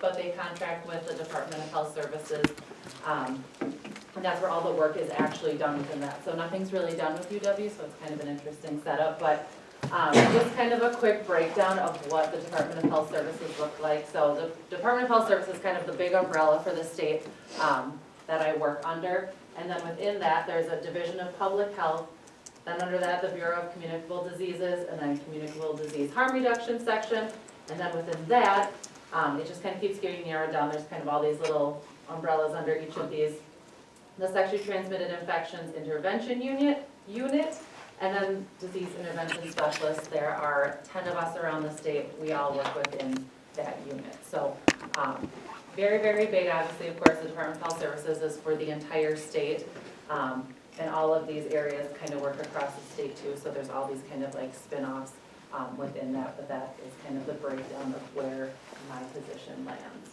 but they contract with the Department of Health Services. And that's where all the work is actually done within that. So nothing's really done with UW, so it's kind of an interesting setup. But just kind of a quick breakdown of what the Department of Health Services look like. So the Department of Health Services is kind of the big umbrella for the state that I work under. And then within that, there's a Division of Public Health. Then under that, the Bureau of Communicable Diseases, and then Communicable Disease Harm Reduction section. And then within that, it just kind of keeps getting narrowed down. There's kind of all these little umbrellas under each of these. The Sexually Transmitted Infections Intervention Unit, and then Disease Intervention Specialists. There are 10 of us around the state. We all work within that unit. So very, very big. Obviously, of course, the Department of Health Services is for the entire state. And all of these areas kind of work across the state too. So there's all these kind of like spin-offs within that, but that is kind of the breakdown of where my position lands.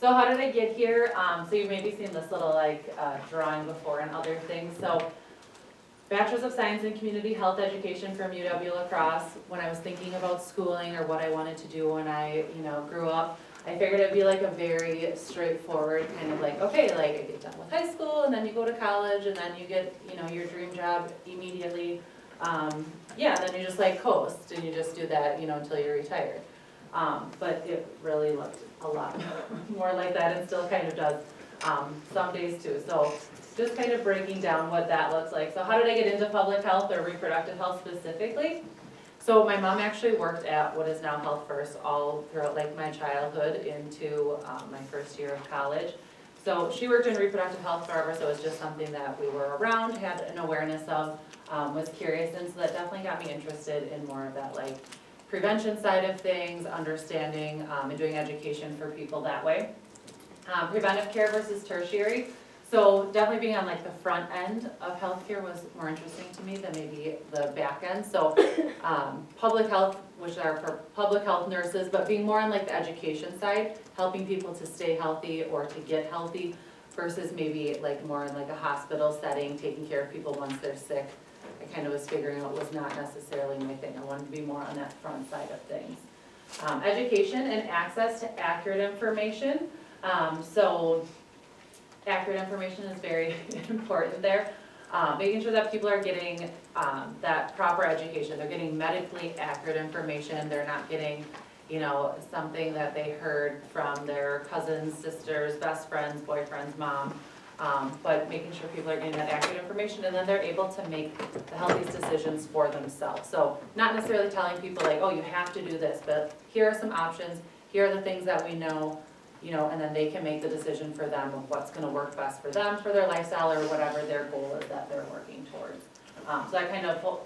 So how did I get here? So you've maybe seen this little like drawing before and other things. So Bachelor's of Science in Community Health Education from UW La Crosse. When I was thinking about schooling or what I wanted to do when I grew up, I figured it'd be like a very straightforward kind of like, okay, like I get done with high school and then you go to college and then you get, your dream job immediately. Then you just like coast and you just do that, until you're retired. But it really looked a lot more like that and still kind of does some days too. So just kind of breaking down what that looks like. So how did I get into public health or reproductive health specifically? So my mom actually worked at what is now Health First all throughout like my childhood into my first year of college. So she worked in reproductive health forever, so it was just something that we were around, had an awareness of, was curious, and so that definitely got me interested in more of that like prevention side of things, understanding and doing education for people that way. Preventive care versus tertiary. So definitely being on like the front end of healthcare was more interesting to me than maybe the back end. So public health, which are for public health nurses, but being more on like the education side, helping people to stay healthy or to get healthy versus maybe like more in like a hospital setting, taking care of people once they're sick. I kind of was figuring out was not necessarily my thing. I wanted to be more on that front side of things. Education and access to accurate information. So accurate information is very important there. Making sure that people are getting that proper education. They're getting medically accurate information. They're not getting, something that they heard from their cousins, sisters, best friends, boyfriends, mom. But making sure people are getting that accurate information and then they're able to make the healthiest decisions for themselves. So not necessarily telling people like, oh, you have to do this, but here are some options. Here are the things that we know. And then they can make the decision for them of what's going to work best for them, for their lifestyle, or whatever their goal is that they're working towards. So that kind of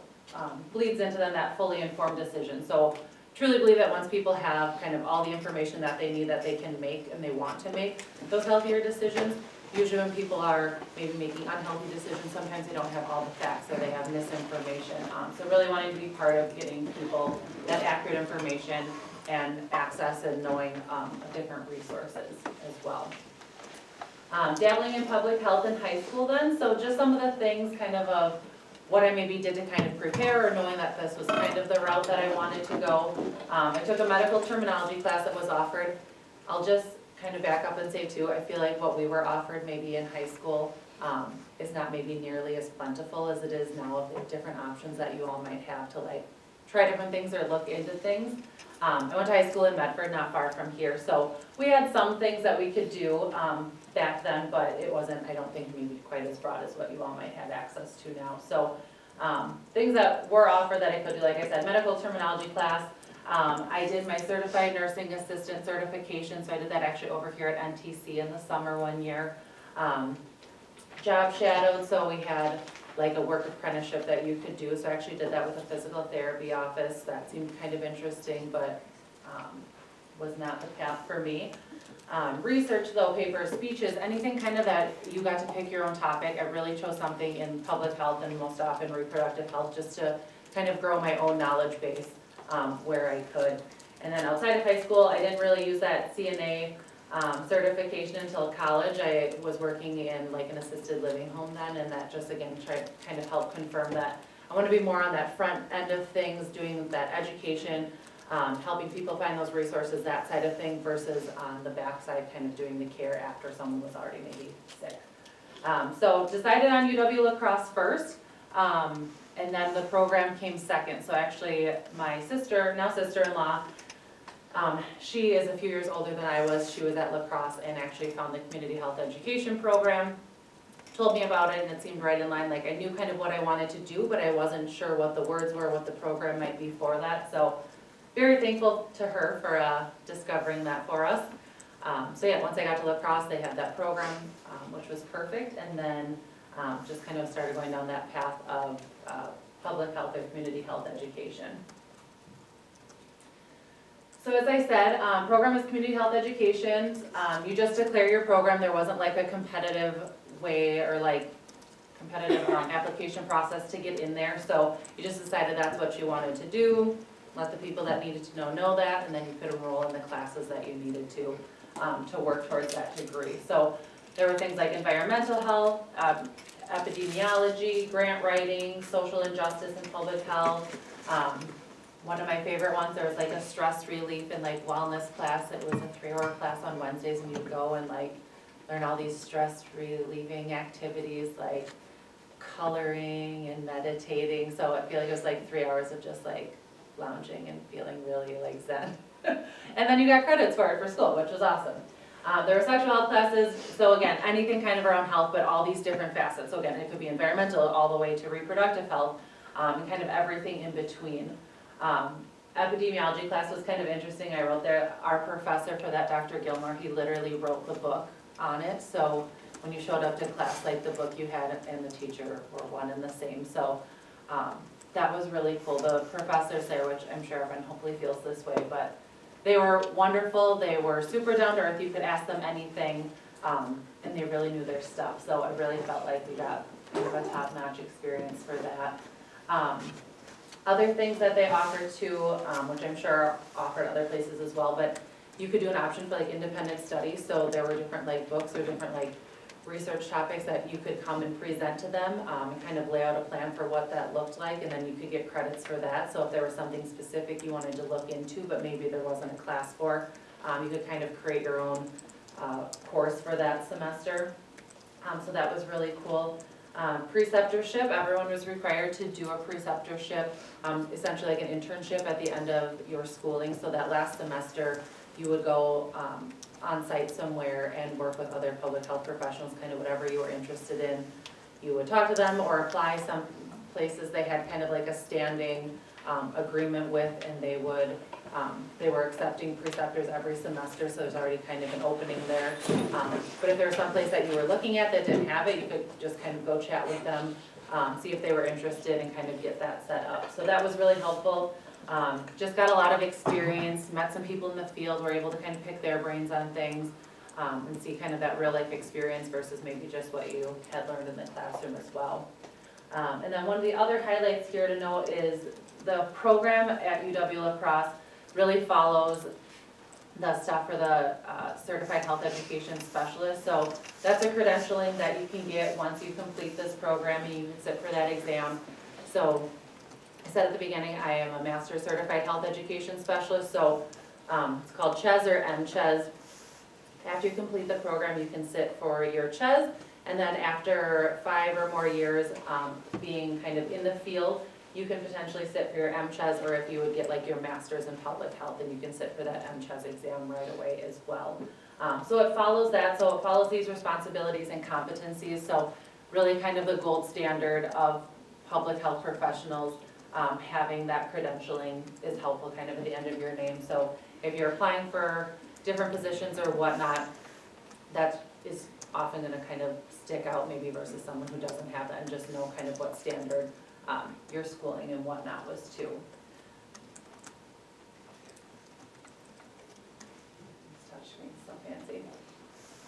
bleeds into then that fully informed decision. So truly believe that once people have kind of all the information that they need that they can make and they want to make those healthier decisions, usually when people are maybe making unhealthy decisions, sometimes they don't have all the facts or they have misinformation. So really wanting to be part of getting people that accurate information and access and knowing different resources as well. Dabbling in public health in high school then, so just some of the things kind of what I maybe did to kind of prepare or knowing that this was kind of the route that I wanted to go. I took a medical terminology class that was offered. I'll just kind of back up and say too, I feel like what we were offered maybe in high school is not maybe nearly as plentiful as it is now of the different options that you all might have to like try different things or look into things. I went to high school in Medford, not far from here, so we had some things that we could do back then, but it wasn't, I don't think, maybe quite as broad as what you all might have access to now. So things that were offered that I could do, like I said, medical terminology class. I did my certified nursing assistant certification, so I did that actually over here at NTC in the summer one year. Job shadowed, so we had like a work apprenticeship that you could do. So I actually did that with a physical therapy office. That seemed kind of interesting, but was not the path for me. Research though, papers, speeches, anything kind of that you got to pick your own topic. I really chose something in public health and most often reproductive health just to kind of grow my own knowledge base where I could. And then outside of high school, I didn't really use that CNA certification until college. I was working in like an assisted living home then, and that just again tried to kind of help confirm that I want to be more on that front end of things, doing that education, helping people find those resources, that side of thing, versus on the backside, kind of doing the care after someone was already maybe sick. So decided on UW La Crosse first, and then the program came second. So actually, my sister, now sister-in-law, she is a few years older than I was. She was at La Crosse and actually found the community health education program, told me about it, and it seemed right in line. Like, I knew kind of what I wanted to do, but I wasn't sure what the words were, what the program might be for that. So very thankful to her for discovering that for us. So yeah, once I got to La Crosse, they had that program, which was perfect, and then just kind of started going down that path of public health or community health education. So as I said, program is community health education. You just declare your program. There wasn't like a competitive way or like competitive application process to get in there. So you just decided that's what you wanted to do, let the people that needed to know that, and then you could enroll in the classes that you needed to work towards that degree. So there were things like environmental health, epidemiology, grant writing, social injustice and public health. One of my favorite ones, there was like a stress relief and like wellness class. It was a 3-hour class on Wednesdays, and you'd go and like learn all these stress relieving activities like coloring and meditating. So I feel like it was like 3 hours of just like lounging and feeling really like zen. And then you got credits for it for school, which was awesome. There were sexual health classes, so again, anything kind of around health, but all these different facets. So again, it could be environmental all the way to reproductive health, and kind of everything in between. Epidemiology class was kind of interesting. I wrote there, our professor for that, Dr. Gilmore, he literally wrote the book on it. So when you showed up to class, like the book you had and the teacher were one and the same. So that was really cool. The professors there, which I'm sure everyone hopefully feels this way, but they were wonderful. They were super down to earth. You could ask them anything, and they really knew their stuff. So I really felt like we got kind of a top-notch experience for that. Other things that they offered too, which I'm sure are offered other places as well, but you could do an option for like independent studies. So there were different like books or different like research topics that you could come and present to them, and kind of lay out a plan for what that looked like, and then you could get credits for that. So if there was something specific you wanted to look into, but maybe there wasn't a class for, you could kind of create your own course for that semester. So that was really cool. Preceptorship, everyone was required to do a preceptorship, essentially like an internship at the end of your schooling. So that last semester you would go on site somewhere and work with other public health professionals, kind of whatever you were interested in. You would talk to them or apply. Some places they had kind of like a standing agreement with, and they were accepting preceptors every semester, so there's already kind of an opening there. But if there was some place that you were looking at that didn't have it, you could just kind of go chat with them, see if they were interested, and kind of get that set up. So that was really helpful. Just got a lot of experience, met some people in the field, were able to kind of pick their brains on things, and see kind of that real life experience versus maybe just what you had learned in the classroom as well. And then one of the other highlights here to note is the program at UW La Crosse really follows the stuff for the Certified Health Education Specialist. So that's a credentialing that you can get once you complete this program, and you can sit for that exam. So I said at the beginning, I am a Master Certified Health Education Specialist, so it's called CHES or MCHES. After you complete the program, you can sit for your CHES, and then after 5 or more years being kind of in the field, you can potentially sit for your MCHES, or if you would get like your Master's in Public Health, then you can sit for that MCHES exam right away as well. So it follows that, so it follows these responsibilities and competencies, so really kind of the gold standard of public health professionals. Having that credentialing is helpful kind of at the end of your name. So if you're applying for different positions or whatnot, that is often going to kind of stick out maybe versus someone who doesn't have that and just know kind of what standard your schooling and whatnot was too. This touchscreen's so fancy.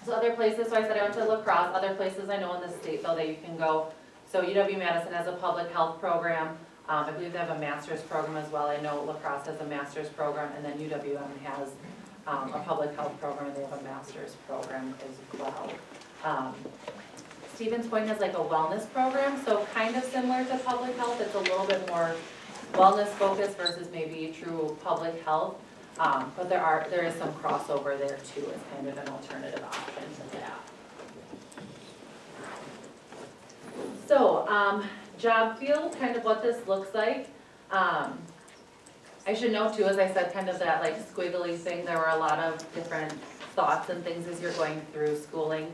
So other places, so I said I went to La Crosse. Other places I know in the state though that you can go. So UW-Madison has a public health program. I believe they have a master's program as well. I know La Crosse has a master's program, and then UWM has a public health program, and they have a master's program as well. Stevens Point has like a wellness program, so kind of similar to public health. It's a little bit more wellness focus versus maybe true public health. But there is some crossover there too, as kind of an alternative option to that. So, job field, kind of what this looks like. I should note too, as I said, kind of that like squiggly thing, there were a lot of different thoughts and things as you're going through schooling.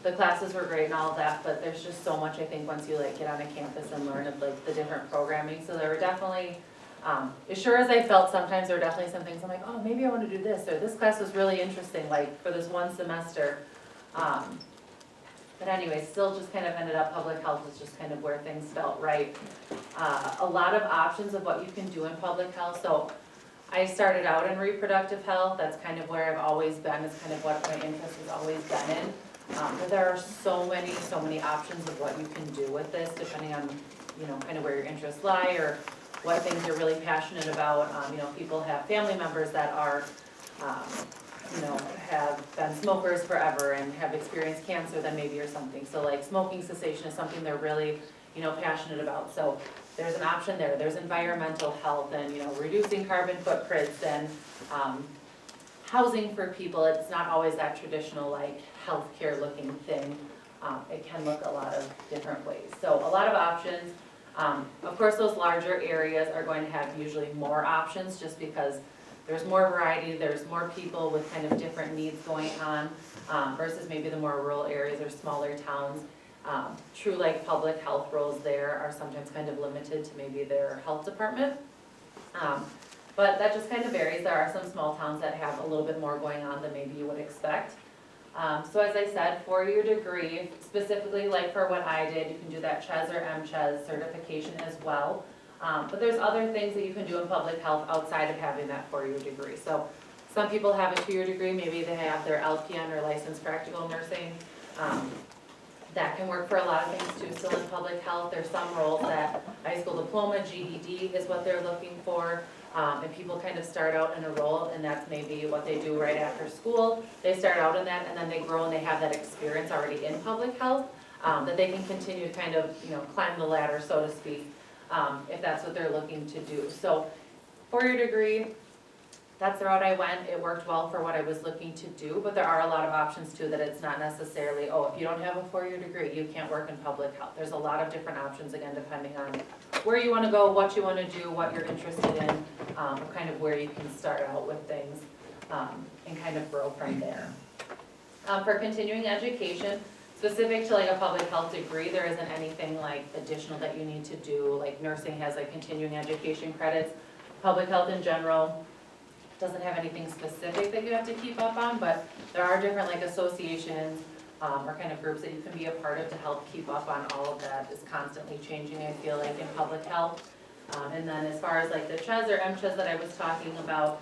The classes were great and all of that, but there's just so much, I think, once you like get on a campus and learn of like the different programming. So there were definitely, as sure as I felt, sometimes there were definitely some things I'm like, oh, maybe I want to do this, or this class was really interesting, like for this one semester. But anyway, still just kind of ended up, public health is just kind of where things felt right. A lot of options of what you can do in public health. So I started out in reproductive health. That's kind of where I've always been. It's kind of what my interest has always been in. But there are so many options of what you can do with this, depending on, you know, kind of where your interests lie or what things you're really passionate about. You know, people have family members that are, you know, have been smokers forever and have experienced cancer then maybe or something. So like smoking cessation is something they're really, you know, passionate about. So there's an option there. There's environmental health and, you know, reducing carbon footprints and housing for people. It's not always that traditional like healthcare looking thing. It can look a lot of different ways. So a lot of options. Of course, those larger areas are going to have usually more options just because there's more variety, there's more people with kind of different needs going on versus maybe the more rural areas or smaller towns. True like public health roles there are sometimes kind of limited to maybe their health department. But that just kind of varies. There are some small towns that have a little bit more going on than maybe you would expect. So as I said, for your degree, specifically like for what I did, you can do that CHES or MCHES certification as well. But there's other things that you can do in public health outside of having that four-year degree. So some people have a two-year degree, maybe they have their LPN or licensed practical nursing. That can work for a lot of things too, still in public health. There's some roles that high school diploma, GED is what they're looking for. And people kind of start out in a role and that's maybe what they do right after school. They start out in that and then they grow and they have that experience already in public health that they can continue to kind of, you know, climb the ladder, so to speak, if that's what they're looking to do. So four-year degree, that's the route I went. It worked well for what I was looking to do, but there are a lot of options too that it's not necessarily, oh, if you don't have a four-year degree, you can't work in public health. There's a lot of different options, again, depending on where you want to go, what you want to do, what you're interested in, kind of where you can start out with things and kind of grow from there. For continuing education, specific to like a public health degree, there isn't anything like additional that you need to do. Like nursing has like continuing education credits. Public health in general doesn't have anything specific that you have to keep up on, but there are different like associations or kind of groups that you can be a part of to help keep up on all of that. Is constantly changing, I feel like, in public health. And then as far as like the CHES or MCHES that I was talking about,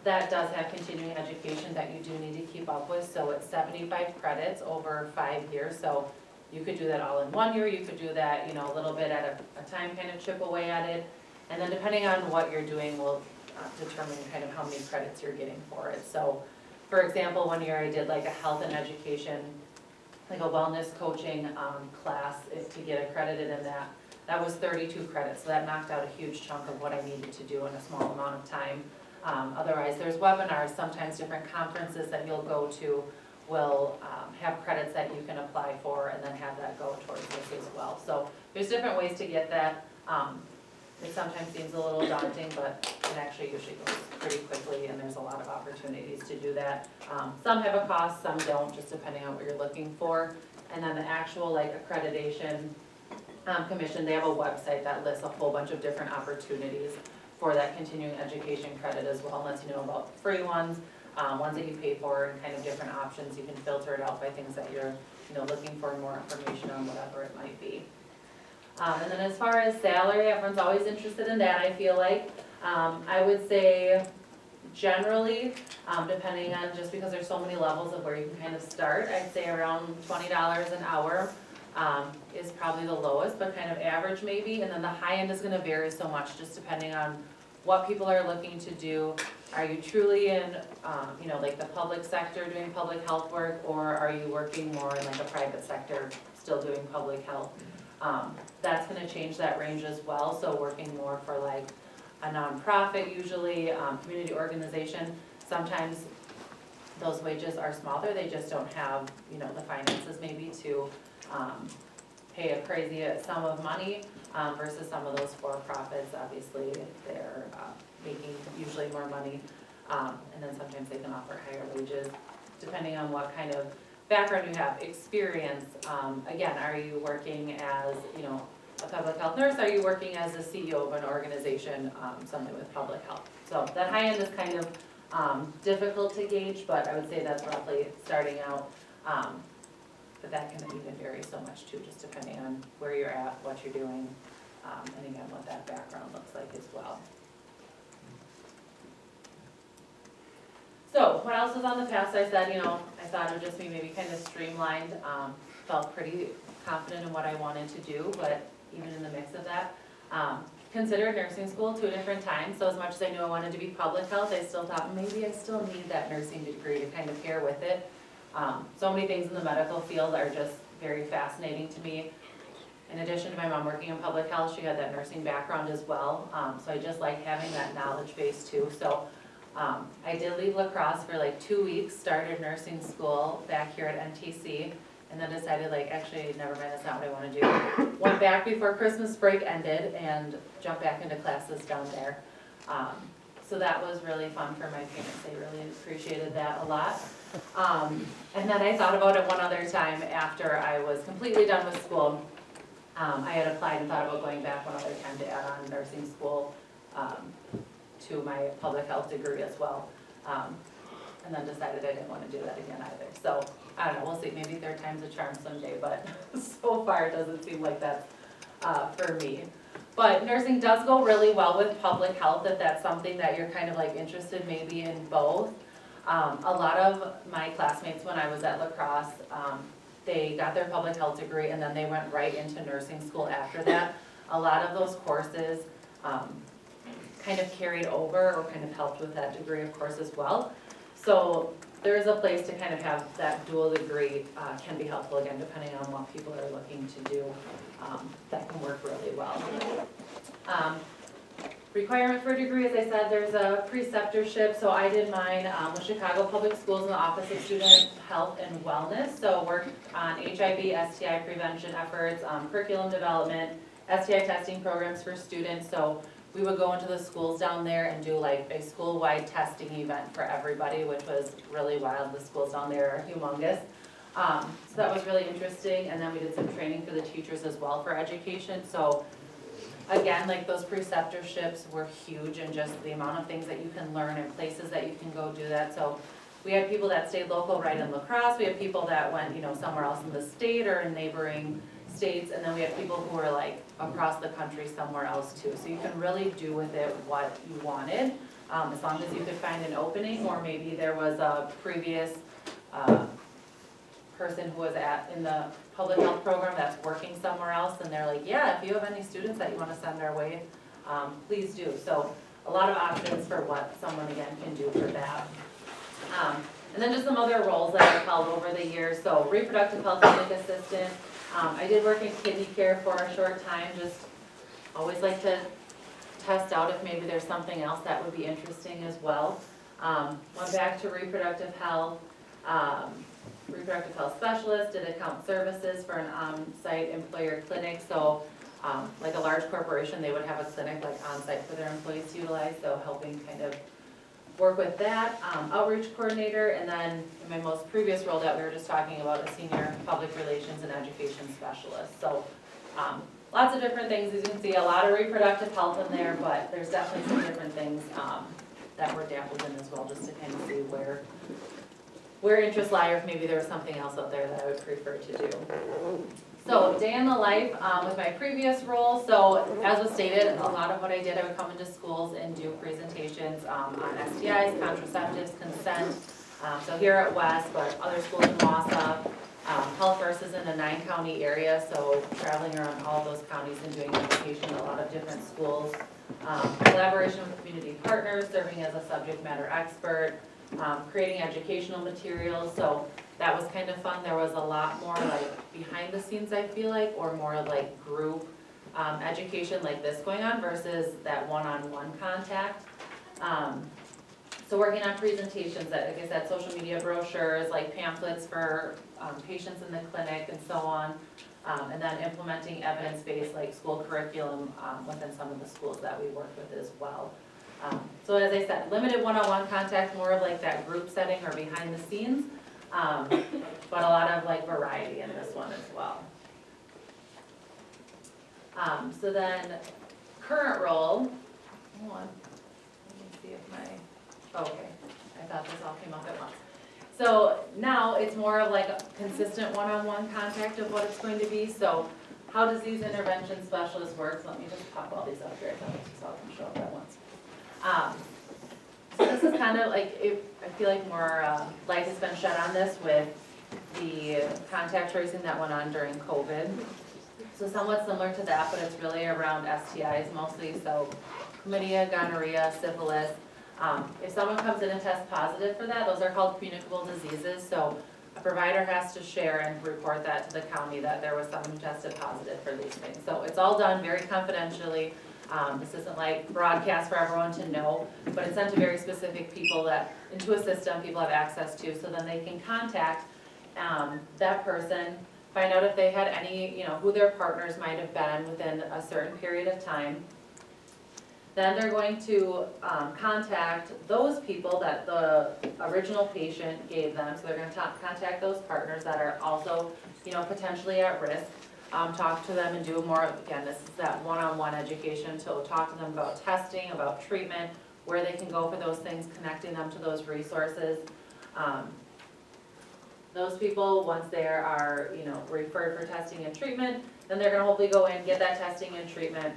that does have continuing education that you do need to keep up with. So it's 75 credits over 5 years. So you could do that all in 1 year. You could do that, you know, a little bit at a time, kind of chip away at it. And then depending on what you're doing will determine kind of how many credits you're getting for it. So for example, 1 year I did like a health and education, like a wellness coaching class to get accredited in that. That was 32 credits, so that knocked out a huge chunk of what I needed to do in a small amount of time. Otherwise, there's webinars, sometimes different conferences that you'll go to will have credits that you can apply for and then have that go towards this as well. So there's different ways to get that. It sometimes seems a little daunting, but it actually usually goes pretty quickly and there's a lot of opportunities to do that. Some have a cost, some don't, just depending on what you're looking for. And then the actual like accreditation commission, they have a website that lists a whole bunch of different opportunities for that continuing education credit as well, and lets you know about free ones, ones that you pay for, and kind of different options. You can filter it out by things that you're, you know, looking for more information on, whatever it might be. And then as far as salary, everyone's always interested in that, I feel like. I would say generally, depending on, just because there's so many levels of where you can kind of start, I'd say around $20 an hour is probably the lowest, but kind of average maybe. And then the high end is going to vary so much just depending on what people are looking to do. Are you truly in, you know, like the public sector doing public health work, or are you working more in like a private sector still doing public health? That's gonna change that range as well, so working more for like a nonprofit usually, community organization, sometimes those wages are smaller, they just don't have, you know, the finances maybe to, pay a crazy sum of money, versus some of those for-profits, obviously, they're, making usually more money, and then sometimes they can offer higher wages, depending on what kind of background you have, experience. Again, are you working as, you know, a public health nurse? Are you working as the CEO of an organization, something with public health? So that high end is kind of difficult to gauge, but I would say that's roughly starting out. But that can even vary so much too, just depending on where you're at, what you're doing, and again, what that background looks like as well. So what else was on the past? I said, you know, I thought it would just be maybe kind of streamlined, felt pretty confident in what I wanted to do, but even in the mix of that, considered nursing school 2 different times. So as much as I knew I wanted to be public health, I still thought maybe I still need that nursing degree to kind of pair with it. So many things in the medical field are just very fascinating to me. In addition to my mom working in public health, she had that nursing background as well. So I just like having that knowledge base too. So I did leave lacrosse for like 2 weeks, started nursing school back here at NTC, and then decided like, actually, never mind, that's not what I want to do. Went back before Christmas break ended and jumped back into classes down there. So that was really fun for my parents. They really appreciated that a lot. And then I thought about it one other time after I was completely done with school. I had applied and thought about going back one other time to add on nursing school to my public health degree as well. And then decided I didn't want to do that again either. So I don't know, we'll see, maybe third time's a charm someday, but so far it doesn't seem like that's for me. But nursing does go really well with public health if that's something that you're kind of like interested maybe in both. A lot of my classmates when I was at lacrosse, they got their public health degree and then they went right into nursing school after that. A lot of those courses kind of carried over or kind of helped with that degree of course as well. So there is a place to kind of have that dual degree can be helpful again depending on what people are looking to do. That can work really well. Requirement for a degree, as I said, there's a preceptorship. So I did mine with Chicago Public Schools in the Office of Student Health and Wellness. So worked on HIV, STI prevention efforts, curriculum development, STI testing programs for students. So we would go into the schools down there and do like a school-wide testing event for everybody, which was really wild. The schools down there are humongous. So that was really interesting. And then we did some training for the teachers as well for education. So again, like those preceptorships were huge and just the amount of things that you can learn and places that you can go do that. So we had people that stayed local right in La Crosse. We had people that went, you know, somewhere else in the state or in neighboring states. And then we had people who were like across the country somewhere else too. So you can really do with it what you wanted, as long as you could find an opening or maybe there was a previous person who was in the public health program that's working somewhere else and they're like, yeah, if you have any students that you want to send our way, please do. So a lot of options for what someone again can do for that. And then just some other roles that I've held over the years. So reproductive health clinic assistant. I did work in kidney care for a short time, just always like to test out if maybe there's something else that would be interesting as well. Went back to reproductive health specialist, did account services for an on-site employer clinic. So like a large corporation, they would have a clinic like on-site for their employees to utilize, so helping kind of work with that. Outreach coordinator, and then in my most previous role that we were just talking about, a senior public relations and education specialist. So lots of different things. As you can see, a lot of reproductive health in there, but there's definitely some different things that were dabbled in as well, just to kind of see where interests lie, or if maybe there was something else out there that I would prefer to do. So day in the life with my previous role. So as was stated, a lot of what I did, I would come into schools and do presentations on STIs, contraceptives, consent. So here at West, but other schools in Wausau. Health First is in a 9-county area, so traveling around all those counties and doing education in a lot of different schools. Collaboration with community partners, serving as a subject matter expert. creating educational materials, so that was kind of fun. There was a lot more like behind the scenes, I feel like, or more like group education like this going on versus that one-on-one contact. So working on presentations, that, like I said, social media brochures, like pamphlets for patients in the clinic and so on. And then implementing evidence-based like school curriculum within some of the schools that we work with as well. So as I said, limited one-on-one contact, more of like that group setting or behind the scenes, but a lot of like variety in this one as well. So then current role, hold on, let me see if my, okay, I thought this all came up at once. So now it's more of like a consistent one-on-one contact of what it's going to be. So how does these intervention specialists work? So let me just pop all these up here so I can show up at once. So this is kind of like, I feel like more light has been shed on this with the contact tracing that went on during COVID. So somewhat similar to that, but it's really around STIs mostly. So chlamydia, gonorrhea, syphilis. If someone comes in and tests positive for that, those are called communicable diseases. So a provider has to share and report that to the county that there was someone who tested positive for these things. So it's all done very confidentially. This isn't like broadcast for everyone to know, but it's sent to very specific people that, into a system people have access to, so then they can contact that person, find out if they had any, who their partners might have been within a certain period of time. Then they're going to contact those people that the original patient gave them. So they're going to contact those partners that are also, potentially at risk. Talk to them and do more, again, this is that one-on-one education. So talk to them about testing, about treatment, where they can go for those things, connecting them to those resources. Those people, once they are, referred for testing and treatment, then they're going to hopefully go in, get that testing and treatment.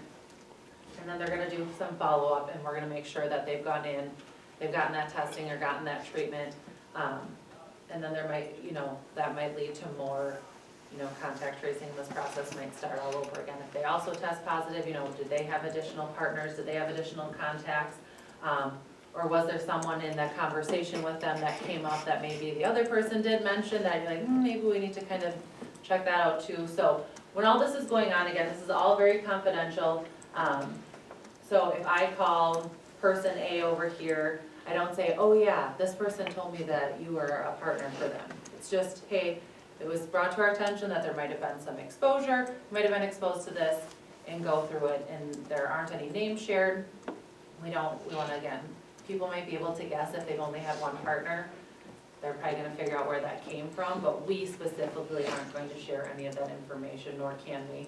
And then they're gonna do some follow-up, and we're gonna make sure that they've gone in, they've gotten that testing or gotten that treatment. And then there might, that might lead to more, contact tracing. This process might start all over again. If they also test positive, did they have additional partners? Did they have additional contacts? Or was there someone in that conversation with them that came up that maybe the other person did mention that you're like, maybe we need to kind of check that out too. So when all this is going on, again, this is all very confidential. So if I call person A over here, I don't say, oh yeah, this person told me that you were a partner for them. It's just, hey, it was brought to our attention that there might have been some exposure, might have been exposed to this, and go through it, and there aren't any names shared. We want to, again, people might be able to guess if they've only had one partner. They're probably going to figure out where that came from, but we specifically aren't going to share any of that information, nor can we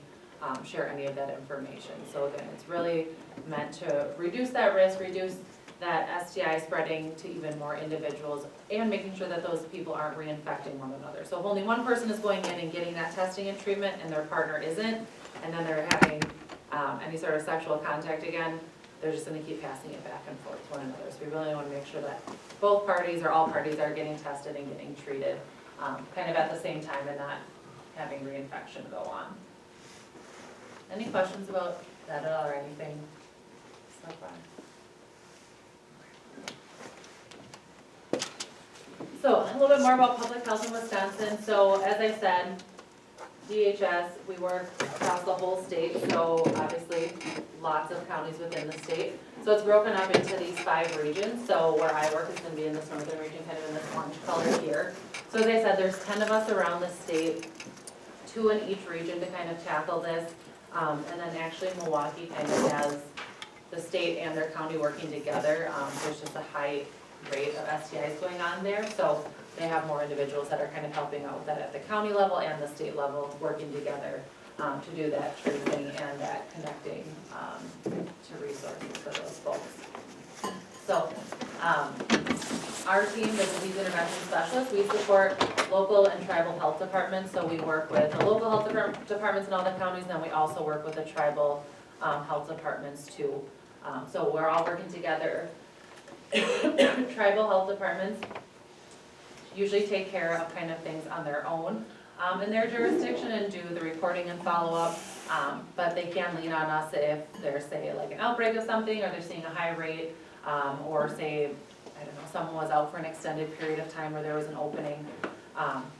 share any of that information. So again, it's really meant to reduce that risk, reduce that STI spreading to even more individuals, and making sure that those people aren't reinfecting one another. So if only one person is going in and getting that testing and treatment and their partner isn't, and then they're having any sort of sexual contact again, they're just going to keep passing it back and forth to one another. So we really want to make sure that both parties or all parties are getting tested and getting treated kind of at the same time and not having reinfection go on. Any questions about that at all or anything so far? So a little bit more about public health in Wisconsin. So as I said, DHS, we work across the whole state, so obviously lots of counties within the state. So it's broken up into these 5 regions. So where I work is going to be in this northern region, kind of in this orange color here. So as I said, there's 10 of us around the state, 2 in each region to kind of tackle this. And then actually Milwaukee kind of has the state and their county working together. There's just a high rate of STIs going on there. So they have more individuals that are kind of helping out with that at the county level and the state level, working together to do that tracing and that connecting to resources for those folks. So our team, the disease intervention specialists, we support local and tribal health departments. So we work with the local health departments in all the counties, and then we also work with the tribal health departments too. So we're all working together. Tribal health departments usually take care of kind of things on their own in their jurisdiction and do the reporting and follow-up, but they can lean on us if there's, say, like an outbreak of something, or they're seeing a high rate, or say, I don't know, if someone was out for an extended period of time or there was an opening,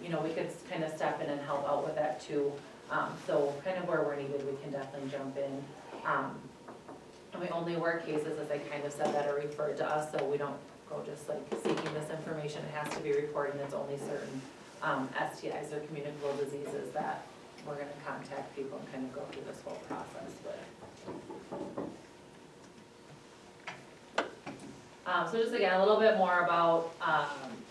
you know, we could kind of step in and help out with that too. So kind of where we're needed, we can definitely jump in. And we only work cases, as I kind of said, that are referred to us, so we don't go just like seeking this information. It has to be reported, and it's only certain STIs or communicable diseases that we're gonna contact people and kind of go through this whole process with. So just again, a little bit more about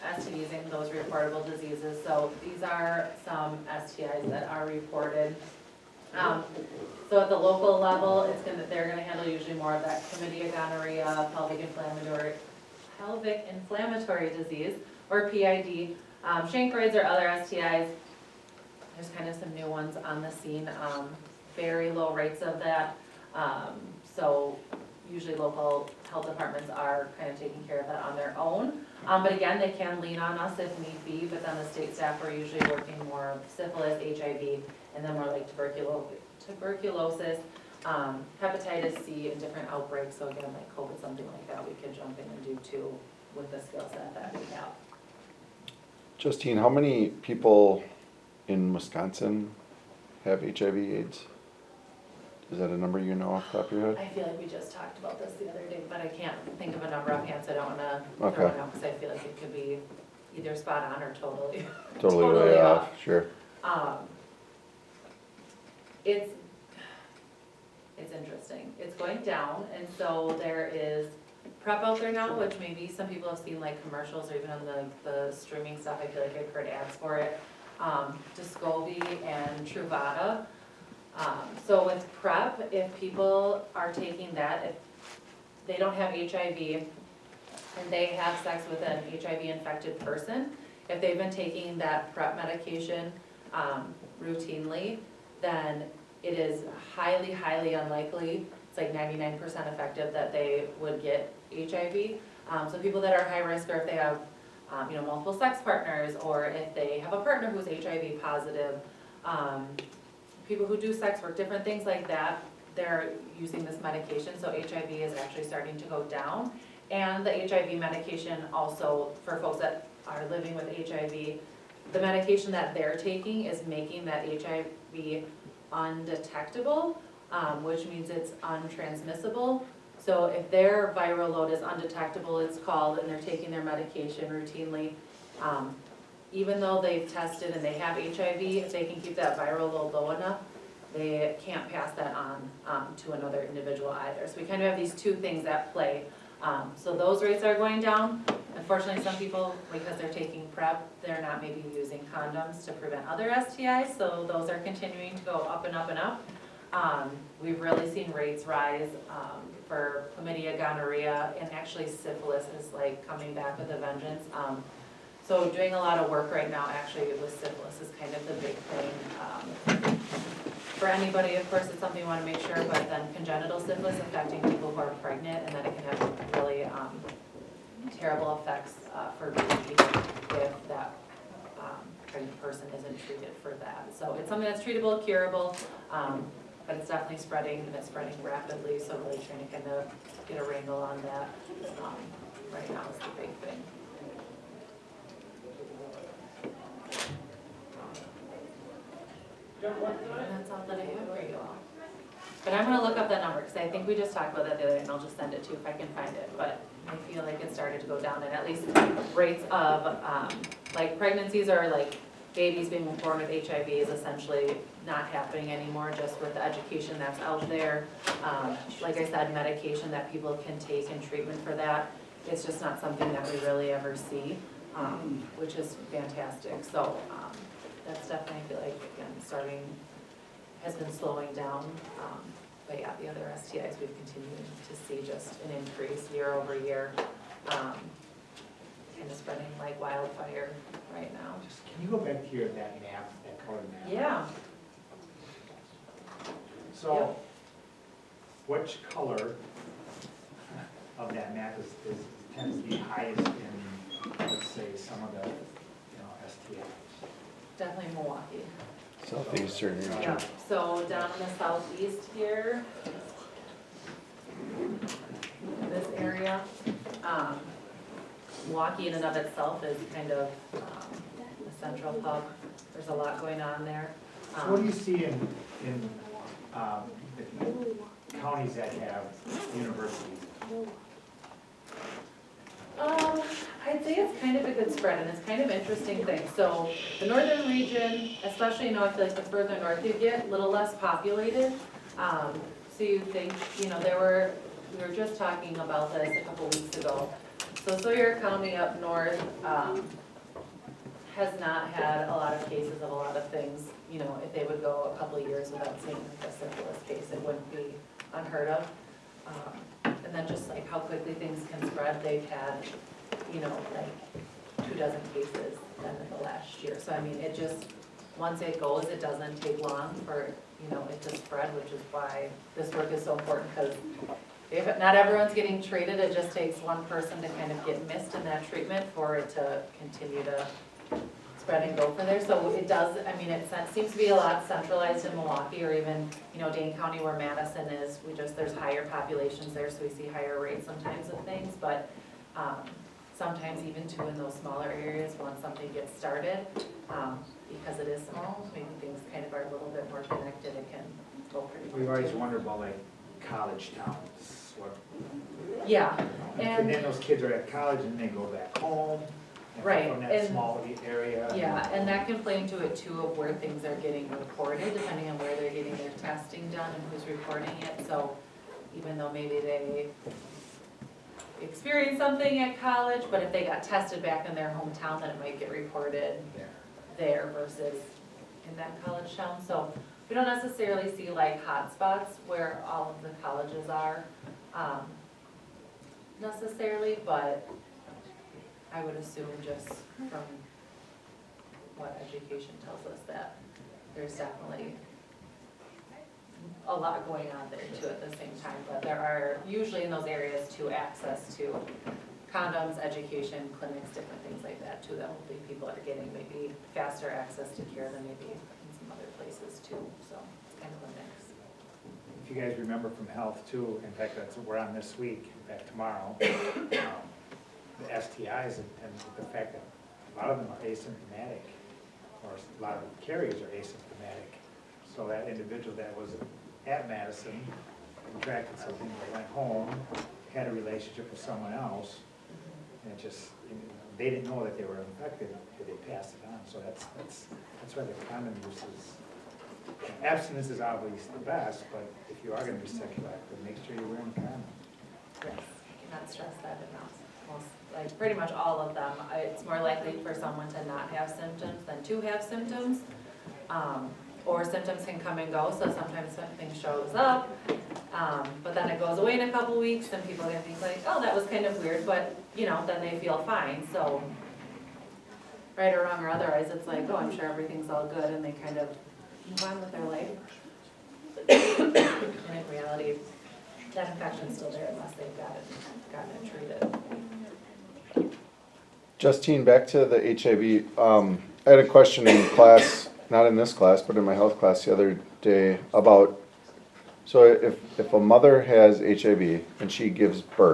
STDs and those reportable diseases. So these are some STIs that are reported. So at the local level, they're gonna handle usually more of that chlamydia, gonorrhea, pelvic inflammatory disease, or PID. Chancroids or other STIs, there's kind of some new ones on the scene, very low rates of that. So usually local health departments are kind of taking care of that on their own. But again, they can lean on us if need be, but then the state staff are usually working more of syphilis, HIV, and then more like tuberculosis, hepatitis C, and different outbreaks. So again, like COVID, something like that, we could jump in and do too with the skill set that we have. Justine, how many people in Wisconsin have HIV/AIDS? Is that a number you know off the top of your head? I feel like we just talked about this the other day, but I can't think of a number offhand, so I don't wanna Okay. throw it out, because I feel like it could be either spot on or totally. Totally way off, sure. It's interesting. It's going down, and so there is PrEP out there now, which maybe some people have seen like commercials or even on the streaming stuff. I feel like I've heard ads for it. Descovy and Truvada. So with PrEP, if people are taking that, if they don't have HIV and they have sex with an HIV infected person, if they've been taking that PrEP medication routinely, then it is highly, highly unlikely, it's like 99% effective, that they would get HIV. So people that are high risk, or if they have multiple sex partners, or if they have a partner who's HIV positive, people who do sex work, different things like that, they're using this medication. So HIV is actually starting to go down. And the HIV medication also, for folks that are living with HIV, the medication that they're taking is making that HIV undetectable, which means it's untransmissible. So if their viral load is undetectable, it's called, and they're taking their medication routinely, even though they've tested and they have HIV, if they can keep that viral load low enough, they can't pass that on to another individual either. So we kind of have these two things at play. So those rates are going down. Unfortunately, some people, because they're taking PrEP, they're not maybe using condoms to prevent other STIs, so those are continuing to go up and up and up. We've really seen rates rise for chlamydia, gonorrhea, and actually syphilis is like coming back with a vengeance. So doing a lot of work right now actually with syphilis is kind of the big thing. For anybody, of course, it's something you want to make sure, but then congenital syphilis affecting people who are pregnant, and then it can have really terrible effects for baby if that pregnant person isn't treated for that. So it's something that's treatable, curable, but it's definitely spreading, and it's spreading rapidly, so really trying to kind of get a wrangle on that right now is the big thing. And that's all that I have for you all. But I'm gonna look up that number, because I think we just talked about that the other day, and I'll just send it to you if I can find it. But I feel like it started to go down, and at least rates of, like pregnancies or like babies being born with HIV is essentially not happening anymore, just with the education that's out there. Like I said, medication that people can take and treatment for that, it's just not something that we really ever see, which is fantastic. So that's definitely, I feel like, again, has been slowing down. But yeah, the other STIs, we've continued to see just an increase year over year, kind of spreading like wildfire right now. Can you go back to that map, that colored map? Yeah. So, which color of that map tends to be highest in, let's say, some of the, STIs? Definitely Milwaukee. Southeastern region. Yeah, so down in the southeast here, this area, Milwaukee in and of itself is kind of a central hub. There's a lot going on there. So what do you see in the counties that have universities? I'd say it's kind of a good spread, and it's kind of interesting thing. So the northern region, especially, I feel like the further north you get, a little less populated. So you think, we were just talking about this a couple weeks ago. So Sawyer County up north, has not had a lot of cases of a lot of things. If they would go a couple of years without seeing like a syphilis case, it wouldn't be unheard of. And then just like how quickly things can spread, they've had, like 24 cases in the last year. So it just, once it goes, it doesn't take long for, it to spread, which is why this work is so important, because if not everyone's getting treated, it just takes one person to kind of get missed in that treatment for it to continue to spread and go from there. So it does, it seems to be a lot centralized in Milwaukee, or even, Dane County where Madison is. There's higher populations there, so we see higher rates sometimes of things, but sometimes even too in those smaller areas, once something gets started, because it is small, maybe things kind of are a little bit more connected, it can go pretty quick. We've always wondered about like college towns, Yeah, and then those kids are at college and they go back home. Right, From that and- small area. yeah, and that can play into it too, of where things are getting reported, depending on where they're getting their testing done and who's reporting it. So even though maybe they experienced something at college, but if they got tested back in their hometown, then it might get reported there versus in that college town. So we don't necessarily see like hot spots where all of the colleges are, necessarily, but I would assume just from what education tells us that there's definitely a lot going on there too at the same time. But there are usually in those areas too access to condoms, education, clinics, different things like that too, that hopefully people are getting maybe faster access to care than maybe in some other places too. So it's kind of a mix. If you guys remember from health too, in fact, that's what we're on this week, in fact, tomorrow, the STIs and the fact that a lot of them are asymptomatic, or a lot of carriers are asymptomatic. So that individual that was at Madison contracted something, they went home, had a relationship with someone else, and it just, they didn't know that they were infected, but they passed it on. So that's why the condom use is, abstinence is obviously the best, but if you are gonna be sexually active, make sure you're wearing a condom. Yes, cannot stress that enough. Most, like pretty much all of them, it's more likely for someone to not have symptoms than to have symptoms. Or symptoms can come and go, so sometimes something shows up, but then it goes away in a couple weeks, and people are gonna think like, oh, that was kind of weird, but then they feel fine, so right or wrong or otherwise, it's like, oh, I'm sure everything's all good, and they kind of move on with their life. And in reality, that infection's still there unless they've gotten it treated. Justine, back to the HIV, I had a question in class, not in this class, but in my health class the other day about, so if a mother has HIV and she gives birth,